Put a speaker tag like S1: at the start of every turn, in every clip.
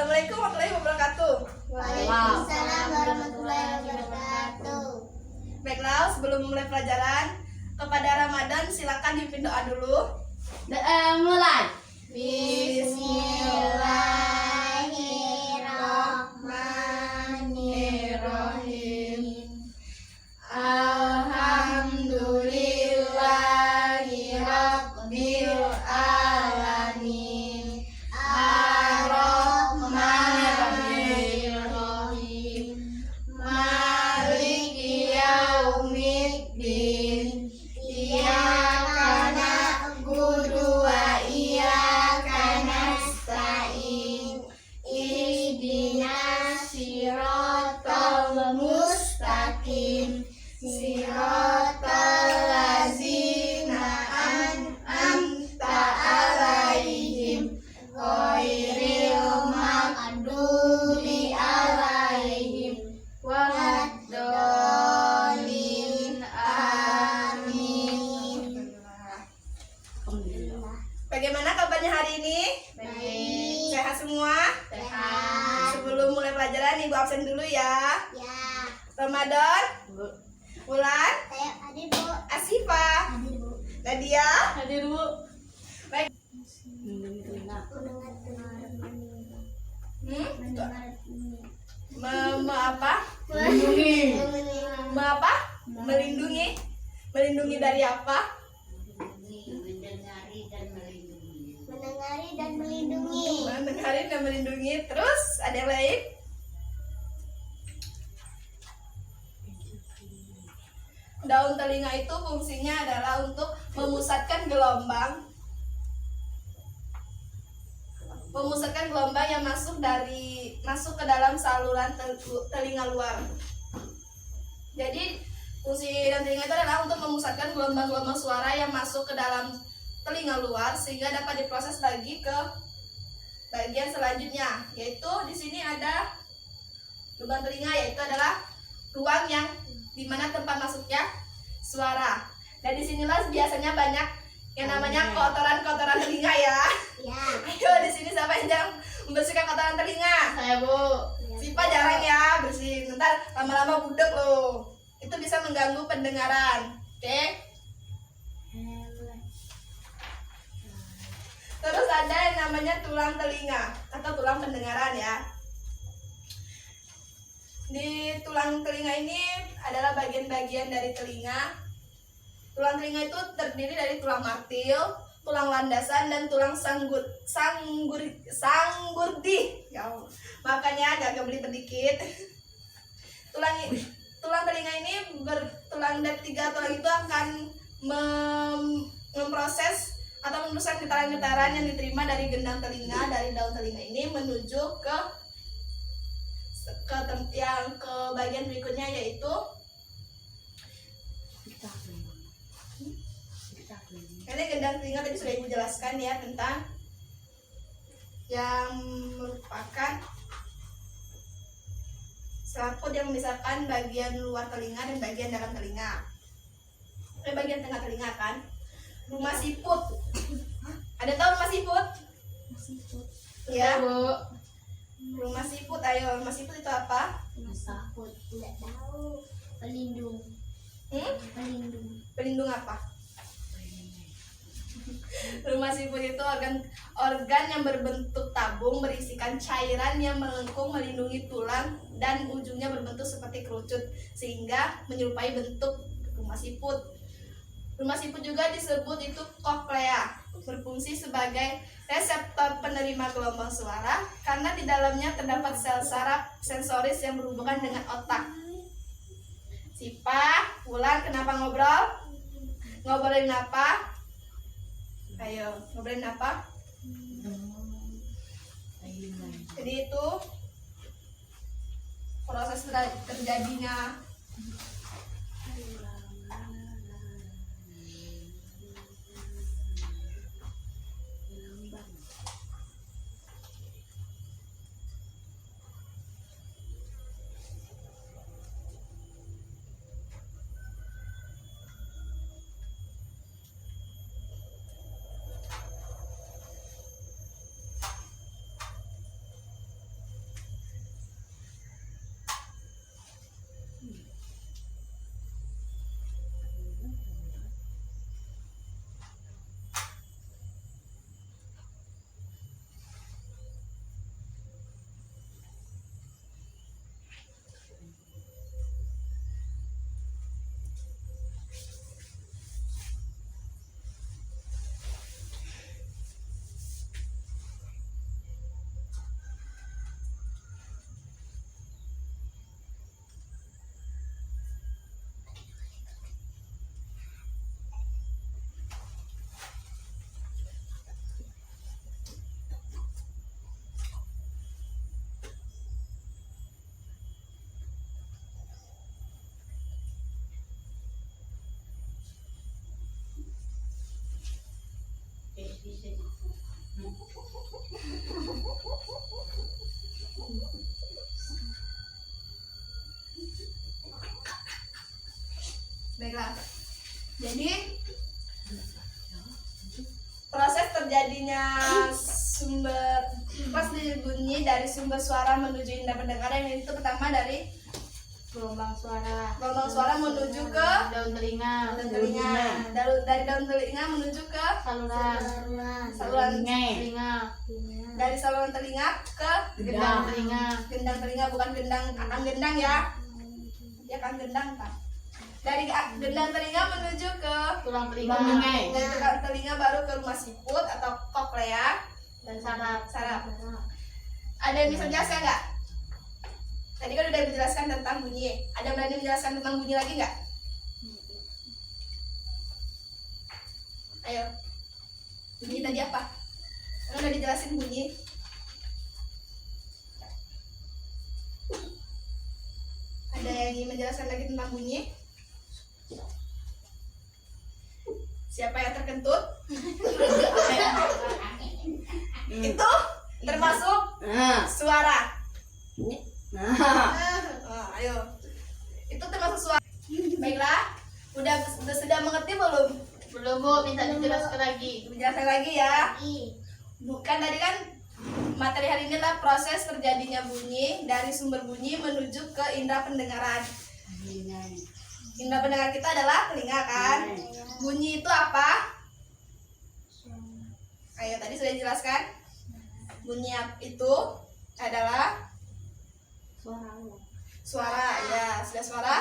S1: Assalamualaikum warahmatullahi wabarakatuh.
S2: Waalaikumsalam warahmatullahi wabarakatuh.
S1: Baiklah, sebelum mulai pelajaran, kepada Ramadan silakan dipimpin doa dulu.
S2: Mulai.
S1: Bismillahirrahmanirrahim. Alhamdulillahi rabbil alamin. Ar-Rahmanir-Rahim. Maliki yaumiddin. Iyyaka na'budu wa iyyaka nasta'in. Ihdinas siratal mustaqim. Siratal ladzina an'amta 'alaihim ghairil maghdubi 'alaihim waladdallin. Amin. Bagaimana kabarnya hari ini?
S2: Baik.
S1: Sehat semua?
S2: Sehat.
S1: Sebelum mulai pelajaran, Ibu absen dulu ya.
S2: Ya.
S1: Ramadan, Wulan,
S2: Saya hadir, Bu.
S1: Asifa,
S2: Hadir, Bu.
S1: Nadia.
S3: Hadir, Bu.
S1: Baik.
S2: Mendengar
S1: Hmm?
S2: mendengar
S1: Apa?
S3: Melindungi.
S1: Apa? Melindungi. Melindungi dari apa?
S2: mendengari dan melindungi.
S1: Mendengari dan melindungi. Terus ada yang lain? Daun telinga itu fungsinya adalah untuk memusatkan gelombang. Memusatkan gelombang yang masuk ke dalam saluran telinga luar. Jadi fungsi daun telinga itu adalah untuk memusatkan gelombang-gelombang suara yang masuk ke dalam telinga luar sehingga dapat diproses lagi ke bagian selanjutnya, yaitu di sini ada lubang telinga, yaitu adalah ruang yang dimana tempat masuknya suara. Dan disinilah biasanya banyak yang namanya kotoran-kotoran telinga ya.
S2: Ya.
S1: Ayo di sini siapa yang jarang membersihkan kotoran telinga?
S3: Saya, Bu.
S1: Siapa jarang ya bersihin, ntar lama-lama budek loh. Itu bisa mengganggu pendengaran. Oke? Terus ada yang namanya tulang telinga atau tulang pendengaran ya. Di tulang telinga ini adalah bagian-bagian dari telinga. Tulang telinga itu terdiri dari tulang martil, tulang landasan, dan tulang sanggurdi. Ya Allah. Makanya agak geblit sedikit. Tulang telinga ini bertulang dan tiga tulang itu akan memproses atau meneruskan getaran-getaran yang diterima dari gendang telinga dari daun telinga ini menuju ke bagian berikutnya, yaitu ini gendang telinga. Tadi sudah Ibu jelaskan ya tentang yang merupakan selaput yang memisahkan bagian luar telinga dan bagian dalam telinga. Bagian tengah telinga kan. Rumah siput. Ada tahu rumah siput?
S2: Siput.
S1: Ya.
S3: Bu.
S1: Rumah siput. Ayo, rumah siput itu apa?
S2: Siput. Tidak tahu. Pelindung. Pelindung.
S1: Pelindung apa? Rumah siput itu organ yang berbentuk tabung berisikan cairan yang melengkung melindungi tulang dan ujungnya berbentuk seperti kerucut sehingga menyerupai bentuk rumah siput. Rumah siput juga disebut itu koklea, berfungsi sebagai reseptor penerima gelombang suara karena di dalamnya terdapat sel saraf sensoris yang berhubungan dengan otak. Sipa, Wulan, kenapa ngobrol? Ngobrolin apa? Ayo, ngobrolin apa? Jadi itu proses terjadinya Baiklah. Jadi proses terjadinya pas bunyi dari sumber suara menuju indera pendengaran itu pertama dari
S3: Gelombang suara.
S1: gelombang suara menuju ke
S3: Daun telinga.
S1: daun telinga. Dari daun telinga menuju ke
S3: Saluran.
S1: saluran
S3: Telinga.
S1: dari saluran telinga ke
S3: Gendang telinga.
S1: gendang telinga, bukan gendang akang gendang ya. Ya kan gendang Pak. Dari gendang telinga menuju ke
S3: Tulang telinga.
S1: dari tulang telinga baru ke rumah siput atau koklea
S3: Dan saraf.
S1: saraf. Ada yang bisa menjelaskan nggak? Tadi kan udah menjelaskan tentang bunyi. Ada berani menjelaskan tentang bunyi lagi nggak? Ayo. Bunyi tadi apa? Kan udah dijelasin bunyi. Ada yang ingin menjelaskan lagi tentang bunyi? Siapa yang terkentut? Itu termasuk suara. Ayo. Itu termasuk suara. Baiklah. Sudah mengerti belum?
S3: Belum Bu, minta dijelaskan lagi.
S1: Menjelaskan lagi ya. Bukan tadi kan materi hari ini adalah proses terjadinya bunyi dari sumber bunyi menuju ke indera pendengaran. Indera pendengar kita adalah telinga kan? Bunyi itu apa? Ayo tadi sudah dijelaskan. Bunyi itu adalah suara. Ya, sudah suara.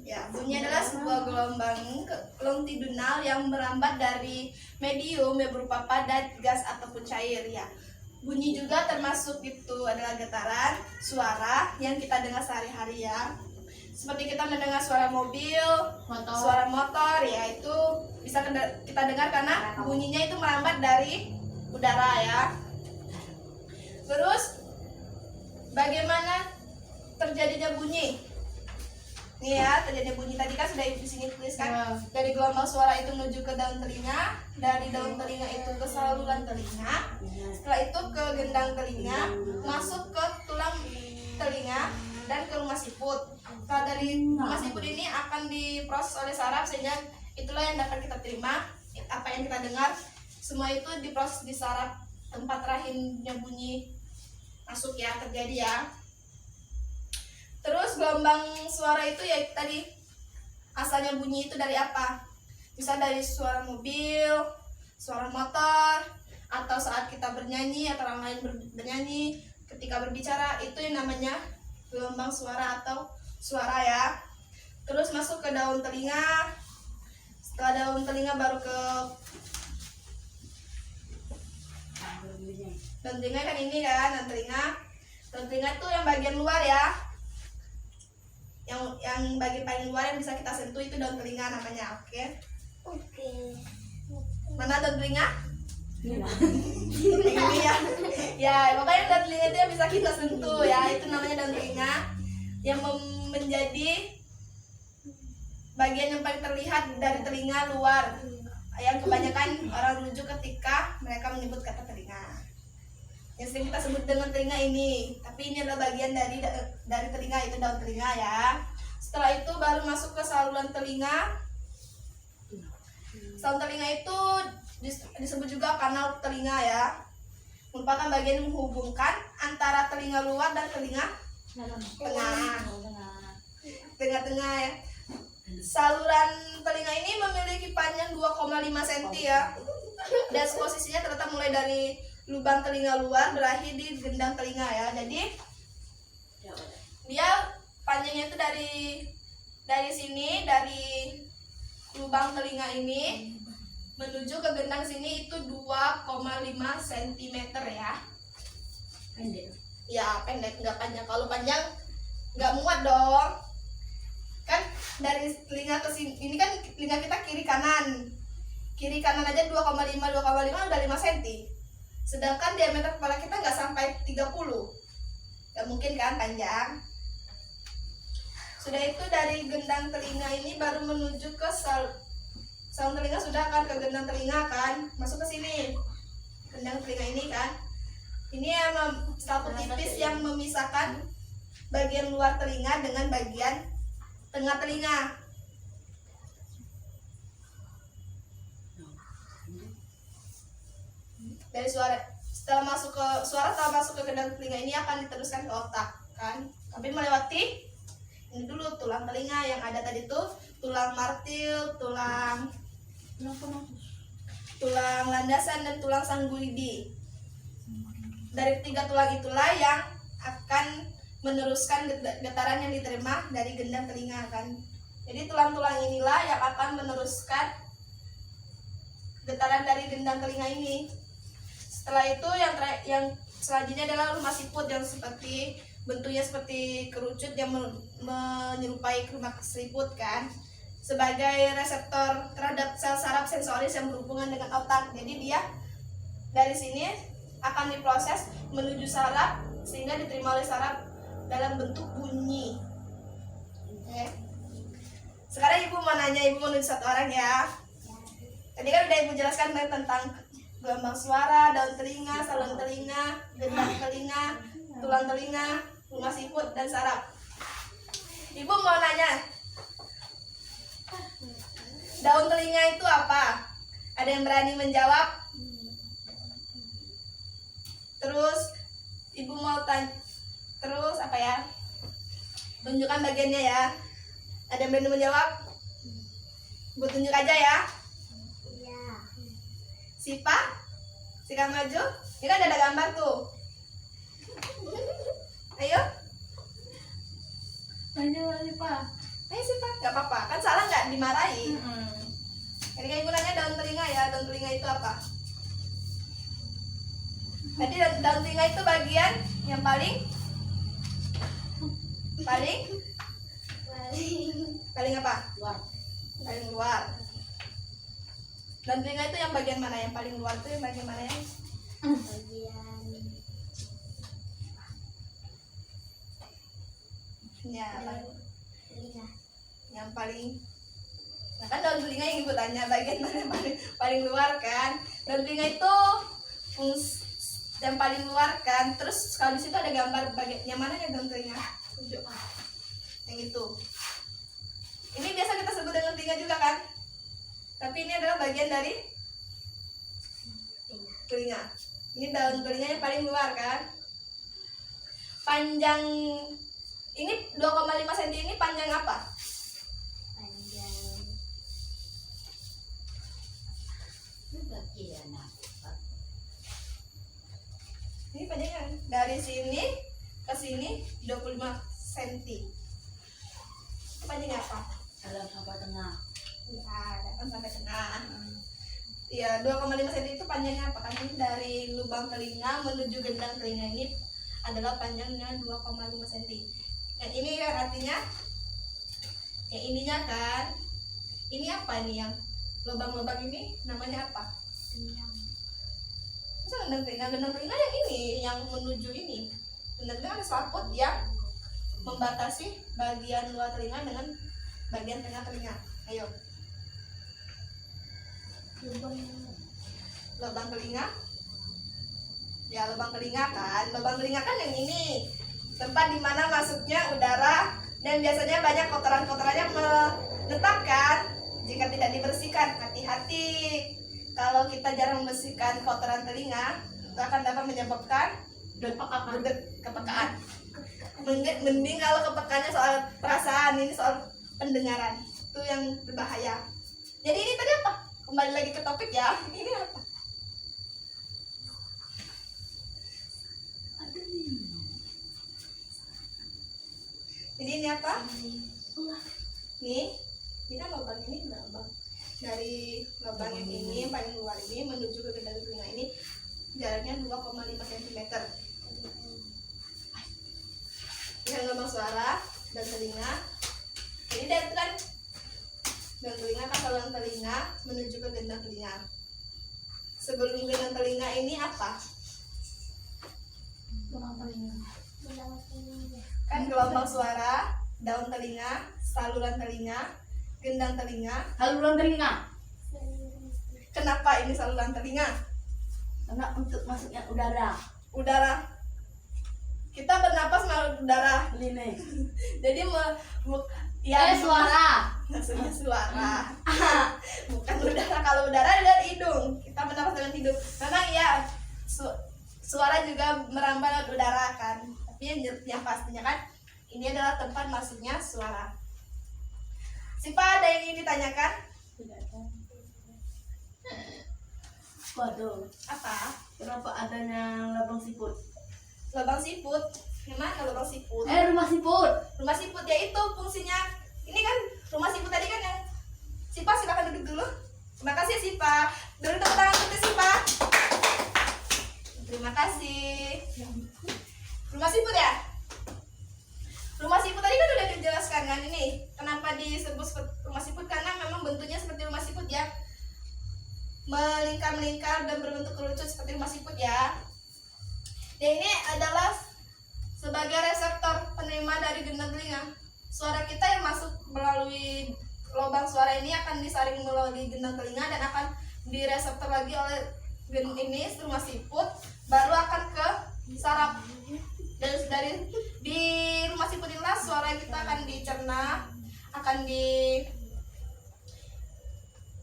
S1: Ya, bunyi adalah sebuah gelombang longitudinal yang merambat dari medium yang berupa padat, gas ataupun cair ya. Bunyi juga termasuk itu adalah getaran suara yang kita dengar sehari-hari ya. Seperti kita mendengar suara mobil, suara motor ya, itu bisa kita dengar karena bunyinya itu merambat dari udara ya. Terus bagaimana terjadinya bunyi? Nih ya, terjadinya bunyi tadi kan sudah di sini tuliskan. Dari gelombang suara itu menuju ke daun telinga, dari daun telinga itu ke saluran telinga, setelah itu ke gendang telinga, masuk ke tulang telinga dan ke rumah siput. Setelah dari rumah siput ini akan diproses oleh saraf sehingga itulah yang dapat kita terima, apa yang kita dengar, semua itu diproses di saraf tempat rahimnya bunyi masuk ya, terjadi ya. Terus gelombang suara itu ya tadi asalnya bunyi itu dari apa? Bisa dari suara mobil, suara motor, atau saat kita bernyanyi atau orang lain bernyanyi, ketika berbicara itu yang namanya gelombang suara atau suara ya. Terus masuk ke daun telinga. Setelah daun telinga baru ke daun telinga kan ini kan, daun telinga. Daun telinga itu yang bagian luar ya. Yang bagian paling luar yang bisa kita sentuh itu daun telinga namanya, oke? Mana daun telinga? Ini ya. Ya, makanya daun telinga itu yang bisa kita sentuh ya, itu namanya daun telinga yang menjadi bagian yang paling terlihat dari telinga luar yang kebanyakan orang rujuk ketika mereka menyebut kata telinga. Yang sering kita sebut dengan telinga ini, tapi ini adalah bagian dari telinga, itu daun telinga ya. Setelah itu baru masuk ke saluran telinga. Saluran telinga itu disebut juga kanal telinga ya, merupakan bagian yang menghubungkan antara telinga luar dan telinga tengah ya. Saluran telinga ini memiliki panjang 2,5 cm ya, dan posisinya terletak mulai dari lubang telinga luar berakhir di gendang telinga ya. Jadi dia panjangnya itu dari sini, dari lubang telinga ini menuju ke gendang sini itu 2,5 cm ya.
S3: Pendek.
S1: Ya pendek, nggak panjang. Kalau panjang nggak muat dong. Kan dari telinga ke sini, ini kan telinga kita kiri kanan aja 2,5 udah 5 cm. Sedangkan diameter kepala kita nggak sampai 30. Nggak mungkin kan panjang. Sudah itu dari gendang telinga ini baru menuju ke saluran telinga, sudah kan ke gendang telinga kan, masuk ke sini. Gendang telinga ini kan. Ini yang satu tipis yang memisahkan bagian luar telinga dengan bagian tengah telinga. Dari setelah masuk ke gendang telinga ini akan diteruskan ke otak kan, tapi melewati ini dulu tulang telinga yang ada tadi tuh, tulang martil, tulang landasan dan tulang sanguidi. Dari 3 tulang itulah yang akan meneruskan getaran yang diterima dari gendang telinga kan. Jadi tulang-tulang inilah yang akan meneruskan getaran dari gendang telinga ini. Setelah itu yang selanjutnya adalah rumah siput yang bentuknya seperti kerucut yang menyerupai rumah seriput kan, sebagai reseptor terhadap sel saraf sensoris yang berhubungan dengan otak. Jadi dia dari sini akan diproses menuju saraf sehingga diterima oleh saraf dalam bentuk bunyi. Oke. Sekarang ibu mau nunjuk satu orang ya. Tadi kan udah ibu jelaskan tentang gelombang suara, daun telinga, saluran telinga, gendang telinga, tulang telinga, rumah siput, dan saraf. Ibu mau nanya, daun telinga itu apa? Ada yang berani menjawab? Terus ibu mau tanya, terus apa ya? Tunjukkan bagiannya ya. Ada yang berani menjawab? Ibu tunjuk aja ya. Sika maju. Ini kan ada gambar tuh. Ayo.
S3: Maju Sipa.
S1: Ayo Sipa, nggak apa-apa. Kan salah nggak dimarahi. Jadi kan ibu nanya daun telinga ya. Daun telinga itu apa? Jadi daun telinga itu bagian yang paling apa?
S3: Luar.
S1: Paling luar. Dan telinga itu yang bagian mana? Yang paling luar itu yang bagian mana ya? Yang paling. Nah kan daun telinga yang ibu tanya bagian mana yang paling luar kan? Daun telinga itu yang paling luar kan. Terus kalau di situ ada gambar bagian yang mana ya daun telinga? Tunjuk. Yang itu. Ini biasa kita sebut dengan telinga juga kan? Tapi ini adalah bagian dari telinga. Ini daun telinga yang paling luar kan. Panjang ini 2,5 cm ini panjang apa? Ini panjangnya dari sini ke sini 25 cm. Itu panjangnya apa?
S3: Dalam sampai tengah.
S1: Ya, datang sampai tengah. Ya, 2,5 cm itu panjangnya apa? Kan ini dari lubang telinga menuju gendang telinga ini adalah panjangnya 2,5 cm. Yang ini artinya yang ininya kan. Ini apa ini yang lubang-lubang ini namanya apa? Masa gendang telinga yang ini yang menuju ini. Gendang telinga ada selaput yang membatasi bagian luar telinga dengan bagian tengah telinga. Ayo. Lubang telinga. Ya, lubang telinga kan. Lubang telinga kan yang ini. Tempat dimana masuknya udara dan biasanya banyak kotoran-kotoran yang menetap kan. Jika tidak dibersihkan, hati-hati. Kalau kita jarang membersihkan kotoran telinga, itu akan dapat menyebabkan kepekaan. Mending kalau kepekaannya soal perasaan, ini soal pendengaran. Itu yang berbahaya. Jadi ini tadi apa? Kembali lagi ke topik ya. Ini apa? Jadi ini apa? Ini kan lubang ini lubang. Dari lubang yang ini yang paling luar ini menuju ke gendang telinga ini jaraknya 2,5 cm. Yang lubang suara dan telinga. Jadi dari itu kan gendang telinga kan saluran telinga menuju ke gendang telinga. Sebelum gendang telinga ini apa? Kan gelombang suara, daun telinga, saluran telinga, gendang telinga.
S3: Saluran telinga.
S1: Kenapa ini saluran telinga?
S3: Karena untuk masuknya udara.
S1: Udara. kita bernapas melalui udara.
S3: Ini.
S1: Jadi ya
S3: Suara.
S1: maksudnya suara. Bukan udara. Kalau udara dari hidung, kita bernapas dengan hidung. Memang ya suara juga merambah lewat udara kan. Tapi yang pastinya kan ini adalah tempat masuknya suara. Siapa ada yang ingin ditanyakan?
S3: Tidak ada. Waduh.
S1: Apa?
S3: Kenapa adanya lubang siput?
S1: Lubang siput. Gimana lubang siput?
S3: Rumah siput.
S1: Rumah siput ya itu fungsinya. Ini kan rumah siput tadi kan yang Sipa silakan duduk dulu. Terima kasih ya Sipa. Beri tepuk tangan untuk Sipa. Terima kasih. Rumah siput ya? Rumah siput tadi kan udah dijelaskan kan ini. Kenapa disebut rumah siput? Karena memang bentuknya seperti rumah siput ya. Melingkar-melingkar dan berbentuk kerucut seperti rumah siput ya. Dan ini adalah sebagai reseptor penerima dari gendang telinga. Suara kita yang masuk melalui lubang suara ini akan disaring melalui gendang telinga dan akan direseptor lagi oleh ini rumah siput, baru akan ke saraf. Dan dari di rumah siput inilah suara kita akan dicerna, akan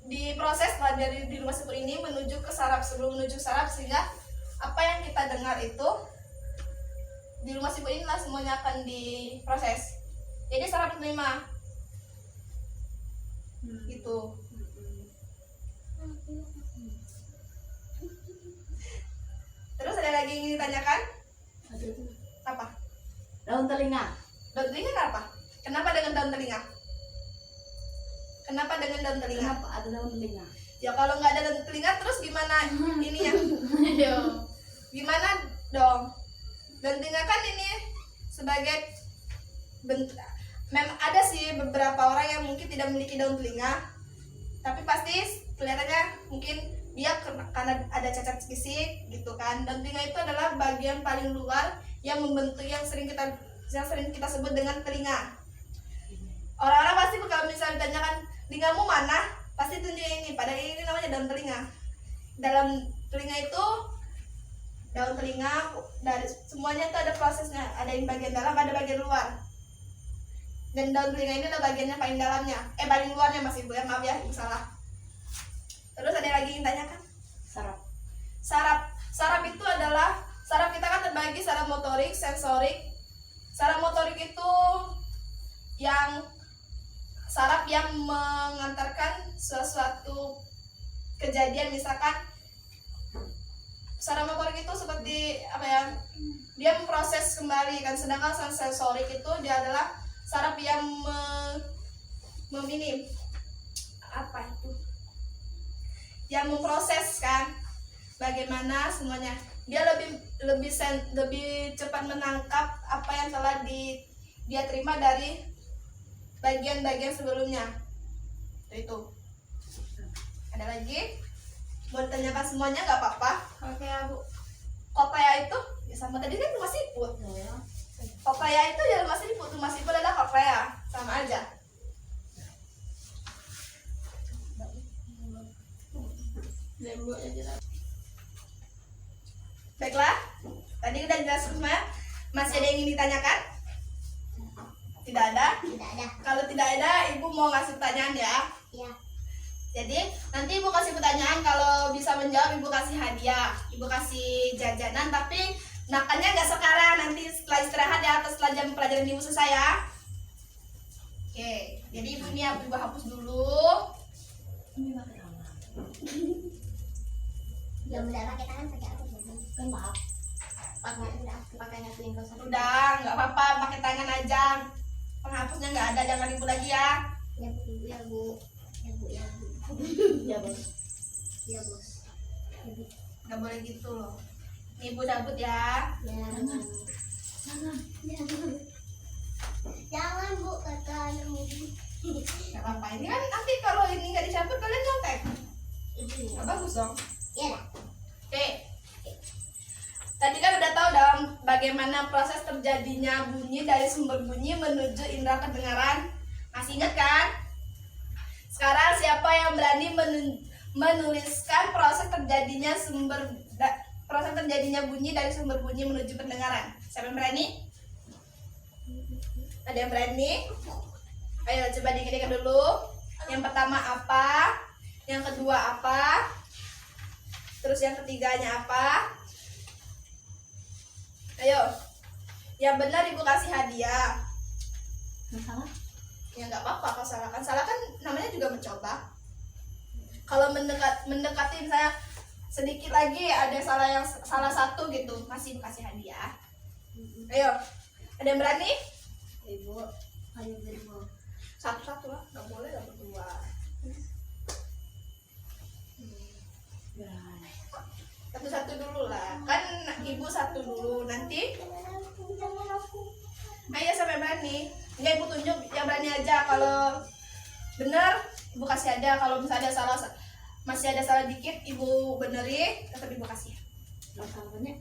S1: diproses lah dari di rumah siput ini menuju ke saraf. Sebelum menuju saraf, sehingga apa yang kita dengar itu di rumah siput inilah semuanya akan diproses. Jadi saraf penerima gitu. Terus ada lagi yang ingin ditanyakan?
S3: Ada tuh.
S1: Apa?
S3: Daun telinga.
S1: Daun telinga kenapa? Kenapa dengan daun telinga? Kenapa dengan daun telinga?
S3: Kenapa ada daun telinga?
S1: Ya kalau nggak ada daun telinga terus gimana ininya? Gimana dong? Daun telinga kan ini sebagai bentuk. Memang ada sih beberapa orang yang mungkin tidak memiliki daun telinga, tapi pasti kelihatannya mungkin dia karena ada cacat fisik gitu kan. Daun telinga itu adalah bagian paling luar yang membentuk yang sering kita sebut dengan telinga. Orang-orang pasti kalau misalnya ditanyakan telingamu mana, pasti tunjuk ini. Padahal ini namanya daun telinga. Dalam telinga itu daun telinga dari semuanya itu ada prosesnya. Ada yang bagian dalam, ada bagian luar. Dan daun telinga ini adalah bagiannya paling dalamnya, paling luarnya Mas Ibu ya, maaf ya, ibu salah. Terus ada lagi yang tanyakan?
S3: Saraf.
S1: Saraf itu adalah, saraf kita kan terbagi saraf motorik, sensorik. Saraf motorik itu yang saraf yang mengantarkan sesuatu kejadian, misalkan saraf motorik itu seperti apa ya, dia memproses kembali kan. Sedangkan saraf sensorik itu dia adalah saraf yang apa itu, yang memproses kan bagaimana semuanya. Dia lebih cepat menangkap apa yang telah dia terima dari bagian-bagian sebelumnya. Itu ada lagi mau ditanyakan semuanya nggak apa-apa. Oke Bu, koklea itu ya sama tadi kan rumah siput. Koklea itu ya rumah siput adalah koklea, sama aja. Baiklah, tadi udah jelas semua. Masih ada yang ingin ditanyakan? Tidak ada?
S2: Tidak ada.
S1: Kalau tidak ada, Ibu mau ngasih pertanyaan ya.
S2: Ya.
S1: Jadi nanti Ibu kasih pertanyaan, kalau bisa menjawab Ibu kasih hadiah, Ibu kasih jajanan, tapi makannya nggak sekarang, nanti setelah istirahat ya, atau setelah jam pelajaran Ibu selesai ya. Oke, jadi Ibu ini Ibu hapus dulu.
S3: Ini pakai tangan.
S2: Yang udah pakai tangan pakai apa?
S3: Kan maaf.
S2: Pakai nggak selingkuh sama.
S1: Udah, nggak apa-apa, pakai tangan aja. Penghapusnya nggak ada, jangan Ibu lagi ya.
S2: Ya Bu, ya Bu, ya Bu, ya Bu.
S3: Ya bos.
S2: Ya Bos. Ya Bu.
S1: Nggak boleh gitu loh. Nih, Ibu cabut ya.
S2: Ya.
S3: Jangan. Jangan.
S2: Jangan Bu, kata anak ibu.
S1: Nggak apa-apa, ini kan nanti kalau ini nggak dicabut kalian nyontek.
S2: Ibu.
S1: Nggak bagus dong.
S2: Ya.
S1: Oke. Tadi kan udah tahu dalam bagaimana proses terjadinya bunyi dari sumber bunyi menuju indera pendengaran. Masih ingat kan? Sekarang siapa yang berani menuliskan proses terjadinya bunyi dari sumber bunyi menuju pendengaran? Siapa yang berani? Ada yang berani? Ayo coba diingat dulu. Yang pertama apa? Yang kedua apa? Terus yang ketiganya apa? Ayo. Yang benar ibu kasih hadiah.
S3: Masalah?
S1: Ya nggak apa-apa kalau salah kan. Salah kan namanya juga mencoba. Kalau mendekati saya sedikit lagi ada salah satu gitu, masih ibu kasih hadiah. Ayo. Ada yang berani?
S2: Ibu, ayo berdua.
S1: Satu-satu lah, nggak boleh lah berdua.
S3: Berani.
S1: Satu-satu dulu lah, kan ibu satu dulu, nanti
S2: Jangan aku.
S1: Ayo sampai berani. Enggak ibu tunjuk yang berani aja. Kalau bener ibu kasih ada. Kalau misalnya ada salah, masih ada salah dikit ibu beneri, tetap ibu kasih.
S3: Kalau salah banyak?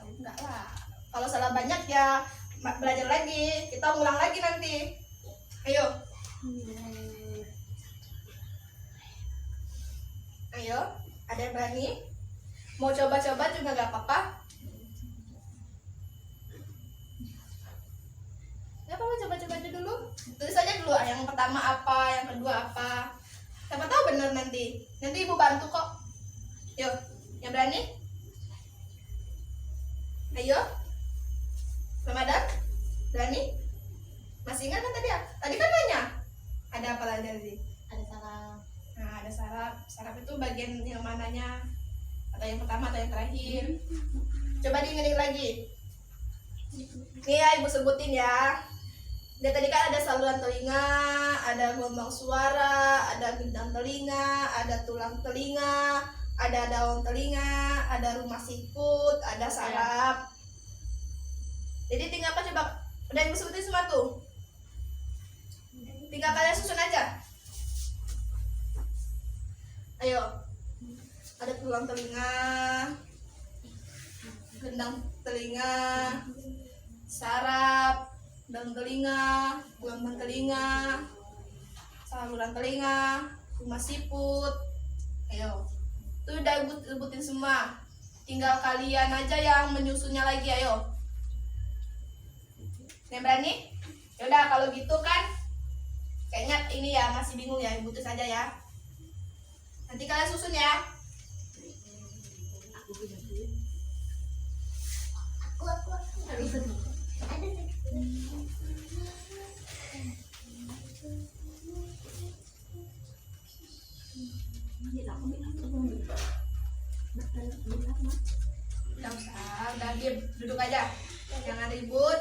S1: Enggak lah. Kalau salah banyak ya belajar lagi. Kita ulang lagi nanti. Ayo. Ayo. Ada yang berani? Mau coba-coba juga gak apa-apa. Gak apa-apa, coba-coba aja dulu. Tulis aja dulu yang pertama apa, yang kedua apa. Siapa tahu bener nanti. Nanti ibu bantu kok. Yuk, yang berani? Ayo. Ramadan? Berani? Masih ingat kan tadi ya? Tadi kan nanya. Ada apa lagi tadi?
S3: Ada salah.
S1: Nah, ada sarap. Sarap itu bagian yang mananya? Atau yang pertama atau yang terakhir? Coba diingat lagi. Nih ya ibu sebutin ya. Dia tadi kan ada saluran telinga, ada gelombang suara, ada gendang telinga, ada tulang telinga, ada daun telinga, ada rumah siput, ada saraf. Jadi tinggal apa coba? Udah ibu sebutin semua tuh. Tinggal kalian susun aja. Ayo. Ada tulang telinga, gendang telinga, saraf, daun telinga, gelombang telinga, saluran telinga, rumah siput. Ayo. Itu udah ibu sebutin semua. Tinggal kalian aja yang menyusunnya lagi, ayo. Yang berani? Yaudah kalau gitu kan kayaknya ini ya masih bingung ya, ibu tulis aja ya. Nanti kalian susun ya.
S3: Aku punya duit.
S2: Aku. Ada
S1: Nggak usah, udah diam, duduk aja. Jangan ribut.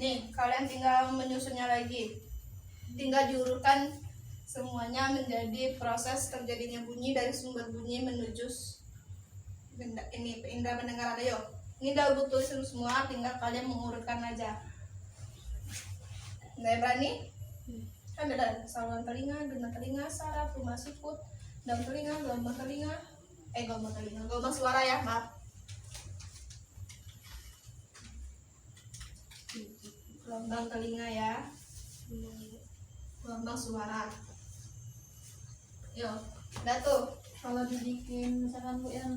S1: Nih, kalian tinggal menyusunnya lagi. Tinggal diurutkan semuanya menjadi proses terjadinya bunyi dari sumber bunyi menuju ini indera pendengaran. Ayo, ini udah ibu tulis semua, tinggal kalian mengurutkan aja. Nggak berani? Kan ada saluran telinga, gendang telinga, saraf, rumah siput, daun telinga, gelombang telinga, gelombang suara ya, maaf. gelombang telinga ya, gelombang suara. Yo, udah tuh.
S3: Kalau dibikin misalkan Bu yang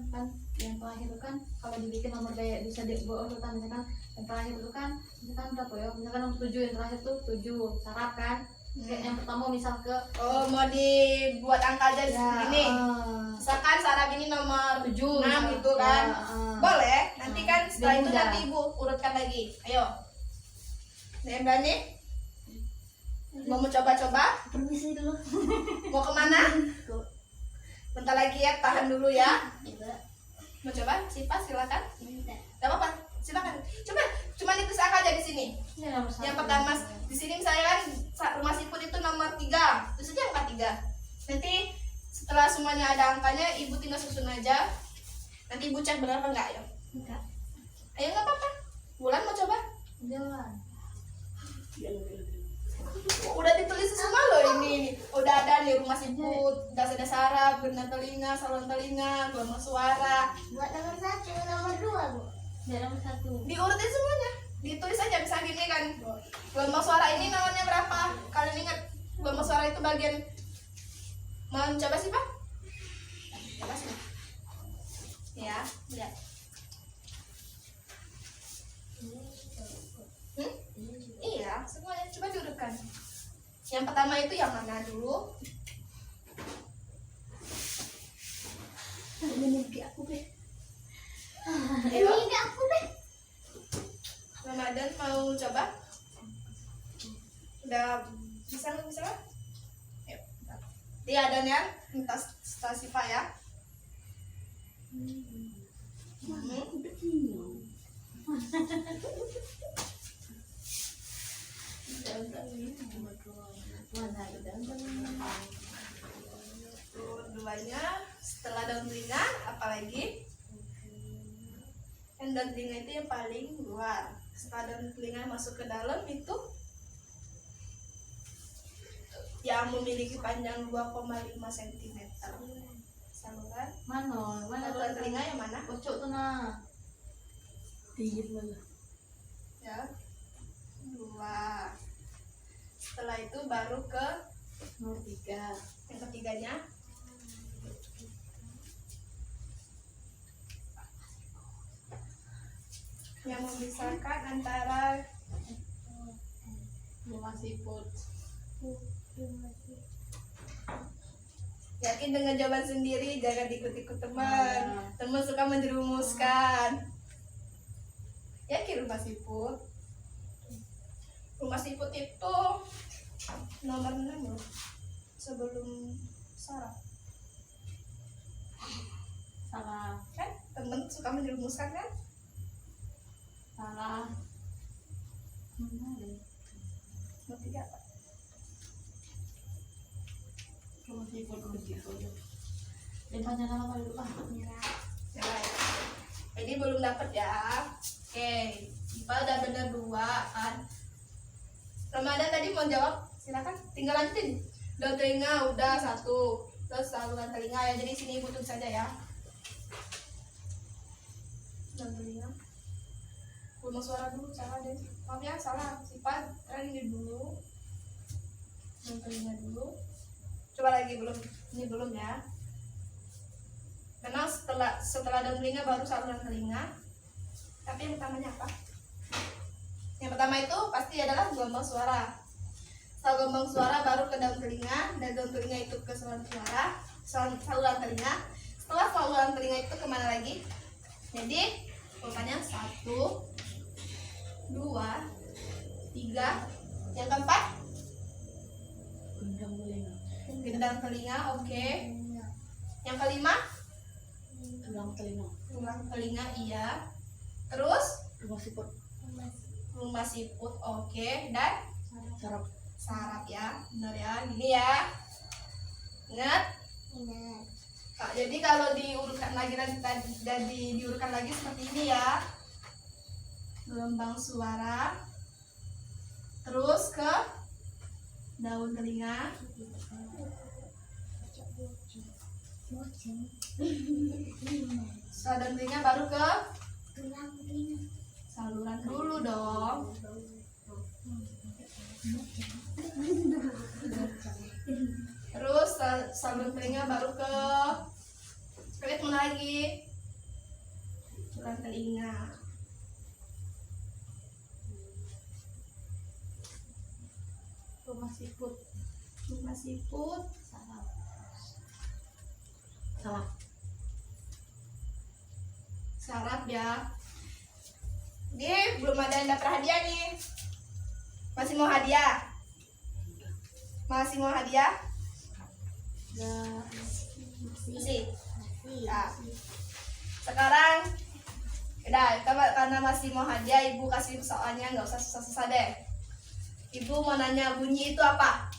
S3: terakhir itu kan kalau dibikin nomor kayak bisa dibawa urutan misalkan yang terakhir itu kan misalkan berapa ya, misalkan nomor 7 yang terakhir tuh 7 sarap kan. Kayak yang pertama misal ke
S1: Mau dibuat angka aja
S3: ya,
S1: segini. Misalkan sarap ini nomor
S3: 7
S1: 6 gitu kan. Boleh, nanti kan setelah
S3: Biar
S1: itu
S3: mudah.
S1: nanti ibu urutkan lagi. Ayo. Nih berani? Mau coba-coba?
S3: Permisi dulu.
S1: Mau kemana? Bentar lagi ya, tahan dulu ya.
S3: Coba.
S1: Mau coba? Sipa silakan.
S3: Minta.
S1: Gak apa-apa, silakan. Coba, cuma ditulis angka aja di sini.
S3: Ini nomor 1.
S1: Yang pertama di sini misalnya kan rumah siput itu nomor 3, terus aja angka 3. Nanti setelah semuanya ada angkanya, ibu tinggal susun aja. Nanti ibu cek benar apa enggak ya.
S3: Enggak.
S1: Ayo nggak apa-apa. Bulan mau coba?
S3: Jalan.
S1: Udah ditulis semua loh ini. Udah ada nih rumah siput, dasar saraf, benar telinga, saluran telinga, gelombang suara.
S2: Buat nomor 1, nomor 2 Bu.
S3: Dia nomor 1.
S1: Diurutin semuanya. Ditulis aja bisa gini kan. Gelombang suara ini namanya berapa? Kalian ingat gelombang suara itu bagian. Mau coba sih Pak? Coba sih. Ya, lihat. Iya, semuanya coba diurutkan. Yang pertama itu yang mana dulu?
S3: Ini aku deh.
S1: Ayo,
S2: Ini aku deh.
S1: Ramadan mau coba? Udah bisa nggak bisa? Yuk. Dia ada nih, minta stasi Pak ya. Duanya setelah daun telinga apalagi? Yang daun telinga itu yang paling luar. Setelah daun telinga masuk ke dalam itu yang memiliki panjang 2,5 cm. Saluran saluran telinga yang mana?
S3: Pocok tuh nah. Tinggi mana?
S1: Ya, 2. Setelah itu baru ke
S3: Nomor 3.
S1: yang ketiganya. Yang memisahkan antara
S3: Rumah siput.
S1: yakin dengan jawaban sendiri, jangan ikut-ikut teman. Teman suka menjerumuskan. Yakin rumah siput? Rumah siput itu nomor 6 loh. Sebelum saraf.
S3: Salah.
S1: Kan teman suka menjerumuskan kan?
S3: Salah. Mana deh?
S1: Nomor 3 apa?
S3: Rumah siput begitu. Dan panjang apa dulu ah?
S1: Ya, ini belum dapat ya. Oke, Ipa udah bener 2 kan. Ramadan tadi mau jawab, silakan. Tinggal lanjutin. Daun telinga udah 1. Terus saluran telinga ya. Jadi sini ibu tulis saja ya. Daun telinga. Rumah suara dulu, salah deh. Maaf ya, salah. Ipa ini dulu. Daun telinga dulu. Coba lagi belum. Ini belum ya. Karena setelah daun telinga baru saluran telinga. Tapi yang pertamanya apa? Yang pertama itu pasti adalah gelombang suara. Setelah gelombang suara baru ke daun telinga, dan daun telinga itu ke saluran suara, saluran telinga. Setelah saluran telinga itu kemana lagi? Jadi urutannya 1, 2, 3. Yang keempat
S3: Gendang telinga.
S1: gendang telinga, oke. Yang kelima
S3: Tulang telinga.
S1: tulang telinga, iya. Terus
S3: Rumah siput.
S1: rumah siput, oke. Dan
S3: Sarap.
S1: saraf ya, benar ya, gini ya. Ingat?
S2: Ingat.
S1: Jadi kalau diurutkan lagi diurutkan lagi seperti ini ya. Gelombang suara, terus ke daun telinga,
S2: Boceng.
S1: setelah daun telinga baru ke
S2: Tulang telinga.
S1: saluran dulu dong. Terus saluran telinga baru ke kulit mana lagi? Saluran telinga.
S3: Rumah siput.
S1: Rumah siput.
S3: Saraf. Saraf.
S1: Saraf ya. Dia belum ada yang dapat hadiah nih. Masih mau hadiah? Masih mau hadiah? Masih. Ya. Sekarang udah, karena masih mau hadiah, ibu kasih soalnya, nggak usah susah-susah deh. Ibu mau nanya bunyi itu apa?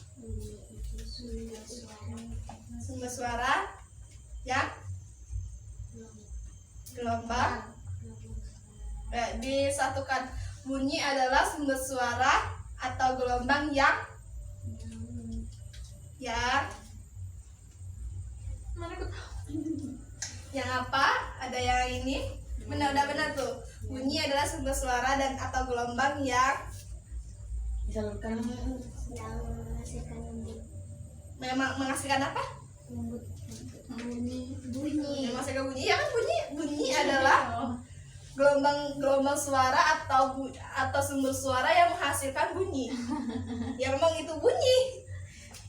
S1: Sumber suara yang gelombang. Disatukan, bunyi adalah sumber suara atau gelombang yang
S3: Mana aku tahu.
S1: yang apa? Ada yang ini? Benar, udah benar tuh. Bunyi adalah sumber suara dan atau gelombang yang
S3: Disalurkan.
S2: yang menghasilkan
S1: memang menghasilkan apa?
S2: bunyi
S1: Menghasilkan bunyi. Ya kan, bunyi adalah gelombang suara atau sumber suara yang menghasilkan bunyi. Ya memang itu bunyi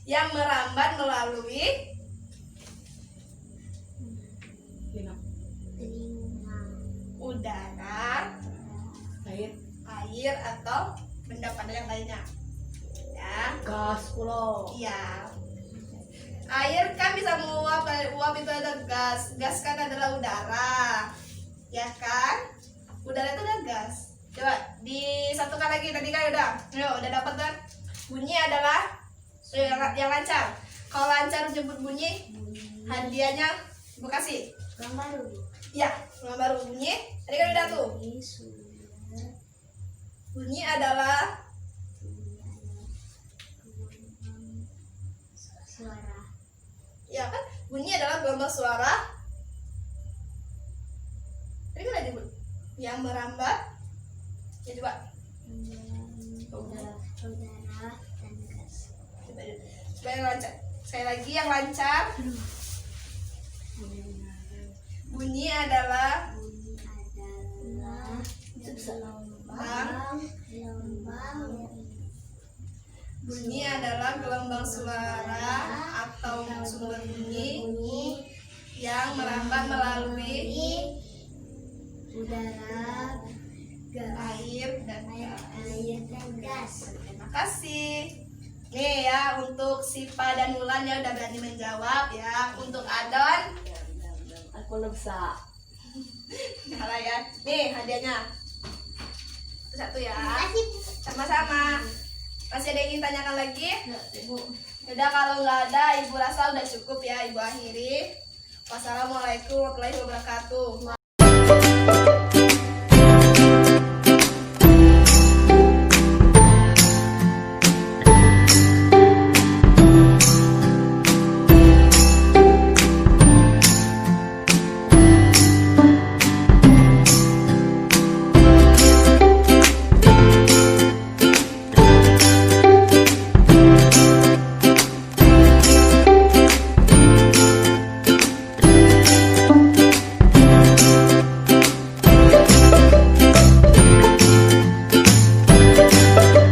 S1: yang merambat melalui
S2: telinga,
S1: udara, air atau benda padat yang lainnya. Ya.
S3: Gas pulau.
S1: Iya. Air kan bisa menguap, uap itu ada gas. Gas kan adalah udara. Ya kan? Udara itu ada gas. Coba disatukan lagi, tadi kan udah dapat kan? Bunyi adalah yang lancar. Kalau lancar jemput bunyi, hadiahnya ibu kasih.
S2: yang baru
S1: Ya, yang baru bunyi. Tadi kan udah tuh. Bunyi adalah
S2: suara
S1: ya kan? Bunyi adalah gelombang suara. Tadi kan ada yang merambat. Ya coba.
S2: udara dan gas.
S1: Coba yang lancar. Sekali lagi yang lancar. Bunyi adalah
S2: gelombang
S1: bunyi adalah gelombang suara atau sumber bunyi yang merambat melalui
S2: udara,
S1: air dan gas.
S2: air dan gas.
S1: Terima kasih. Nih ya, untuk Sipa dan Mulan ya udah berani menjawab ya. Untuk Adon,
S3: Aku udah bisa.
S1: kalah ya. Nih hadiahnya. Satu ya.
S2: Kasih
S1: Sama-sama. Masih ada yang ingin tanyakan lagi?
S3: Enggak, Ibu.
S1: Udah, kalau nggak ada, Ibu rasa udah cukup ya. Ibu akhiri. Wassalamualaikum warahmatullahi wabarakatuh.